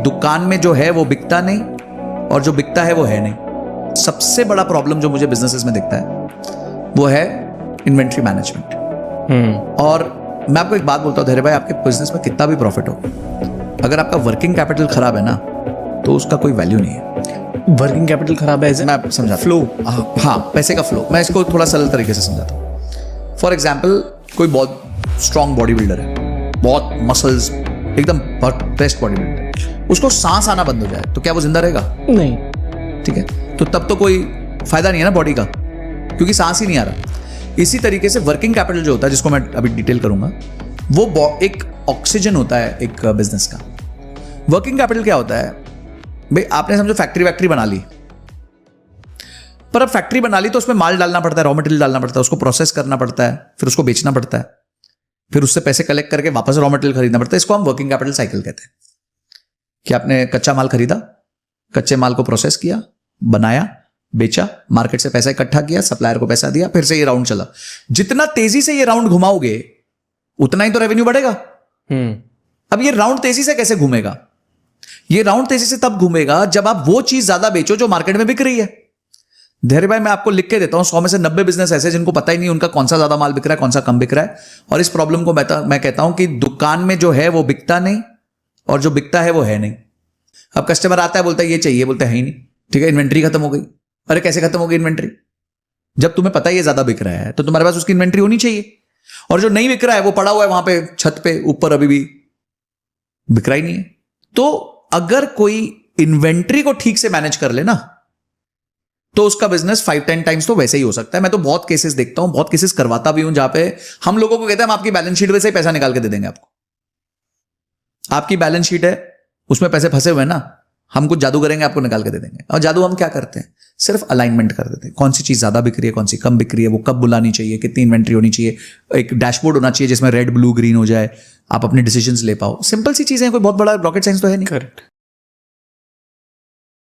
दुकान में जो है वो बिकता नहीं और जो बिकता है वो है नहीं। सबसे बड़ा प्रॉब्लम जो मुझे बिजनेसेस में दिखता है वो है इन्वेंट्री मैनेजमेंट। और मैं आपको एक बात बोलता हूँ धैर्य भाई, आपके बिजनेस में कितना भी प्रॉफिट हो, अगर आपका वर्किंग कैपिटल खराब है ना तो उसका कोई वैल्यू नहीं है। वर्किंग कैपिटल खराब है, मैं समझा फ्लो। हाँ, पैसे का फ्लो। मैं इसको थोड़ा सरल तरीके से समझाता हूँ। फॉर एग्जाम्पल, कोई बहुत स्ट्रॉन्ग बॉडी बिल्डर है, बहुत मसल्स, एकदम बेस्ट बॉडी बिल्डर, उसको सांस आना बंद हो जाए तो क्या वो जिंदा रहेगा? नहीं। ठीक है, तो तब तो कोई फायदा नहीं है ना बॉडी का, क्योंकि सांस ही नहीं आ रहा। इसी तरीके से वर्किंग कैपिटल जो होता है, जिसको मैं अभी डिटेल करूंगा, वो एक ऑक्सीजन होता है एक बिजनेस का। वर्किंग कैपिटल क्या होता है भाई? आपने समझो फैक्ट्री बना ली, पर अब फैक्ट्री बना ली तो उसमें माल डालना पड़ता है, रॉ मटेरियल डालना पड़ता है, उसको प्रोसेस करना पड़ता है, फिर उसको बेचना पड़ता है, फिर उससे पैसे कलेक्ट करके वापस रॉ मटेरियल खरीदना पड़ता है। इसको हम वर्किंग कैपिटल साइकिल कहते हैं कि आपने कच्चा माल खरीदा, कच्चे माल को प्रोसेस किया, बनाया, बेचा, मार्केट से पैसा इकट्ठा किया, सप्लायर को पैसा दिया, फिर से ये राउंड चला। जितना तेजी से ये राउंड घुमाओगे उतना ही तो रेवेन्यू बढ़ेगा। अब ये राउंड तेजी से कैसे घूमेगा? ये राउंड तेजी से तब घूमेगा जब आप वो चीज ज्यादा बेचो जो मार्केट में बिक रही है। धैर्य भाई, मैं आपको लिख के देता हूं 100 में से 90 बिजनेस ऐसे जिनको पता ही नहीं उनका कौन सा ज्यादा माल बिक रहा है, कौन सा कम बिक रहा है। और इस प्रॉब्लम को मैं कहता हूं कि दुकान में जो है वो बिकता नहीं और जो बिकता है वो है नहीं। अब कस्टमर आता है, बोलता है ये चाहिए, बोलता है ही नहीं। ठीक है, इन्वेंट्री खत्म हो गई। अरे कैसे खत्म हो गई इन्वेंट्री? जब तुम्हें पता है ये ज्यादा बिक रहा है तो तुम्हारे पास उसकी इन्वेंट्री होनी चाहिए, और जो नहीं बिक रहा है वो पड़ा हुआ है वहां पे छत पे ऊपर, अभी भी बिक रहा ही नहीं है। तो अगर कोई इन्वेंट्री को ठीक से मैनेज कर ले ना तो उसका बिजनेस 5-10 टाइम्स तो वैसे ही हो सकता है। मैं तो बहुत केसेस देखता हूं, बहुत केसेस करवाता भी हूं, जहां पे हम लोगों को कहते हैं हम आपकी बैलेंस शीट में से ही पैसा निकाल के दे देंगे आपको। आपकी बैलेंस शीट है, उसमें पैसे फंसे हुए हैं ना, हम कुछ जादू करेंगे, आपको निकाल के दे देंगे। और जादू हम क्या करते हैं? सिर्फ अलाइनमेंट कर देते हैं, कौन सी चीज ज्यादा बिक रही है, कौन सी कम बिक रही है, वो कब बुलानी चाहिए, कितनी इन्वेंट्री होनी चाहिए, एक डैशबोर्ड होना चाहिए जिसमें रेड ब्लू ग्रीन हो जाए, आप अपने डिसीजंस ले पाओ। सिंपल सी चीजें हैं, कोई बहुत बड़ा रॉकेट साइंस तो है नहीं। करेक्ट।